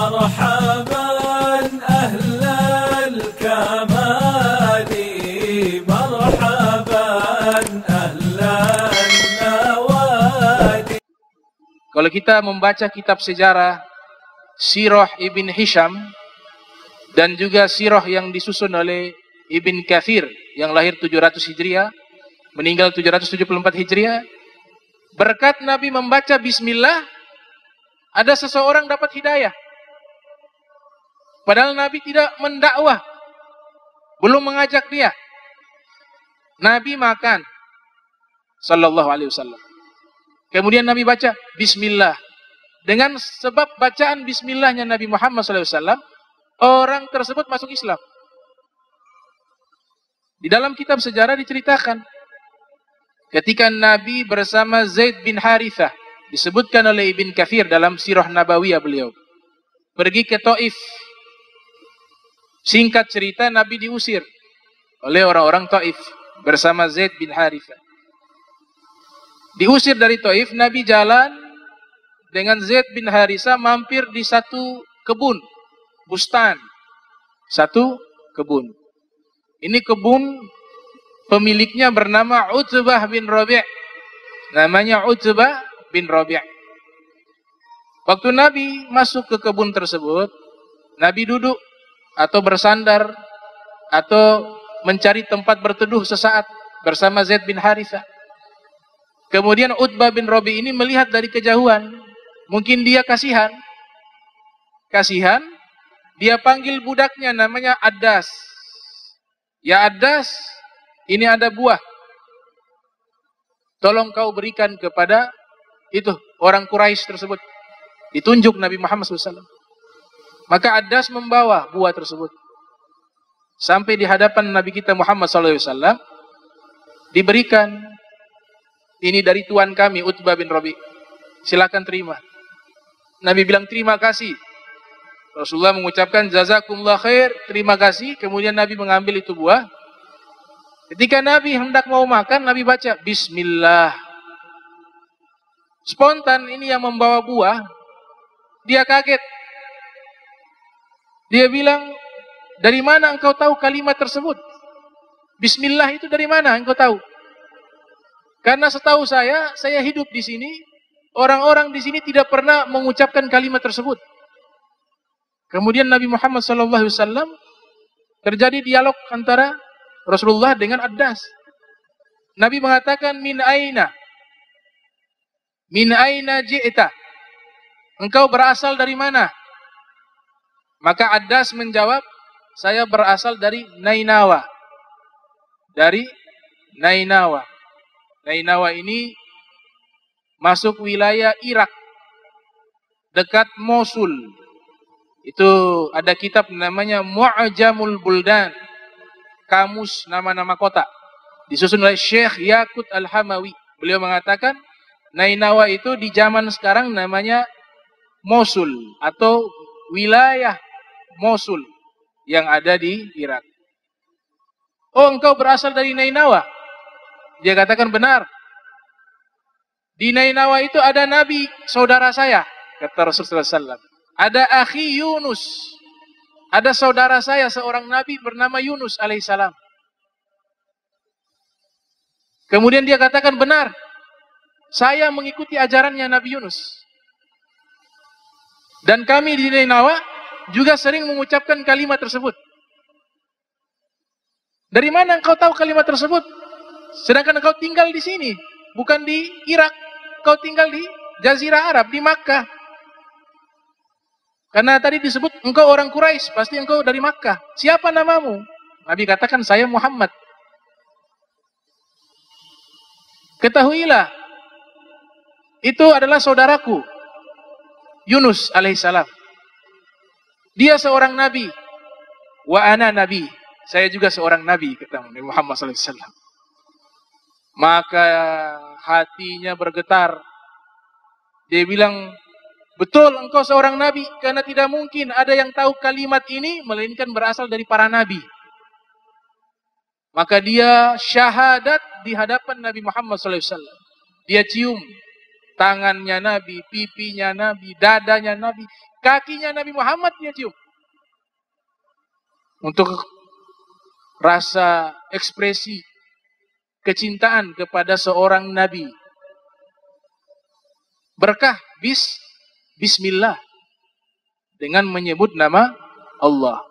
مرحبا أهل الكمال مرحبا أهل النوادي. Kalau kita membaca kitab sejarah Sirah Ibn Hisham dan juga sirah yang disusun oleh Ibn Kathir yang lahir 700 Hijriah, meninggal 774 Hijriah, berkat Nabi membaca bismillah, ada seseorang dapat hidayah. Padahal Nabi tidak mendakwah, belum mengajak dia. Nabi makan, sallallahu alaihi wasallam. Kemudian Nabi baca bismillah. Dengan sebab bacaan bismillahnya Nabi Muhammad sallallahu alaihi wasallam, orang tersebut masuk Islam. Di dalam kitab sejarah diceritakan ketika Nabi bersama Zaid bin Harithah, disebutkan oleh Ibn Kathir dalam Sirah Nabawiyah beliau, pergi ke Taif. Singkat cerita, Nabi diusir oleh orang-orang Taif bersama Zaid bin Harithah. Diusir dari Taif, Nabi jalan dengan Zaid bin Harithah mampir di satu kebun, bustan, satu kebun. Ini kebun pemiliknya bernama Utbah bin Rabi'. Namanya Utbah bin Rabi'. Waktu Nabi masuk ke kebun tersebut, Nabi duduk atau bersandar atau mencari tempat berteduh sesaat bersama Zaid bin Harithah. Kemudian Utbah bin Rabi' ini melihat dari kejauhan. Mungkin dia kasihan. Dia panggil budaknya namanya Addas. Ya Addas, ini ada buah. Tolong kau berikan kepada itu orang Quraisy tersebut. Ditunjuk Nabi Muhammad SAW. Maka Addas membawa buah tersebut. Sampai di hadapan Nabi kita Muhammad SAW. Diberikan. Ini dari tuan kami Utbah bin Rabi'. Silakan terima. Nabi bilang terima kasih. Rasulullah mengucapkan jazakumullah khair, terima kasih. Kemudian Nabi mengambil itu buah. Ketika Nabi hendak mau makan, Nabi baca bismillah. Spontan ini yang membawa buah, dia kaget. Dia bilang, dari mana engkau tahu kalimat tersebut? Bismillah itu dari mana engkau tahu? Karena setahu saya hidup di sini, orang-orang di sini tidak pernah mengucapkan kalimat tersebut. Kemudian Nabi Muhammad SAW terjadi dialog antara Rasulullah dengan Addas. Nabi mengatakan min aina ji'ta, engkau berasal dari mana? Maka Addas menjawab, saya berasal dari Nainawa. Dari Nainawa. Nainawa ini masuk wilayah Irak, dekat Mosul. Itu ada kitab namanya Mu'jamul Buldan, kamus nama-nama kota, disusun oleh Syekh Yaqut Al-Hamawi. Beliau mengatakan Nainawa itu di zaman sekarang namanya Mosul atau wilayah Mosul yang ada di Irak. Oh, engkau berasal dari Nainawa? Dia katakan benar. Di Nainawa itu ada Nabi, saudara saya, kata Rasulullah SAW. Ada akhi Yunus. Ada saudara saya, seorang Nabi bernama Yunus alaihissalam. Kemudian dia katakan benar. Saya mengikuti ajarannya Nabi Yunus. Dan kami di Nainawa juga sering mengucapkan kalimat tersebut. Dari mana engkau tahu kalimat tersebut? Sedangkan engkau tinggal di sini, bukan di Irak. Engkau tinggal di Jazirah Arab, di Makkah. Karena tadi disebut engkau orang Quraisy, pasti engkau dari Makkah. Siapa namamu? Nabi katakan saya Muhammad. Ketahuilah, itu adalah saudaraku Yunus alaihissalam. Dia seorang nabi. Wa ana nabi. Saya juga seorang nabi, kata Nabi Muhammad SAW. Maka hatinya bergetar. Dia bilang, betul engkau seorang nabi, karena tidak mungkin ada yang tahu kalimat ini melainkan berasal dari para nabi. Maka dia syahadat di hadapan Nabi Muhammad SAW. Dia cium tangannya Nabi, pipinya Nabi, dadanya Nabi. kakinya Nabi Muhammad dia cium. Untuk rasa ekspresi kecintaan kepada seorang Nabi. Berkah bismillah. Dengan menyebut nama Allah.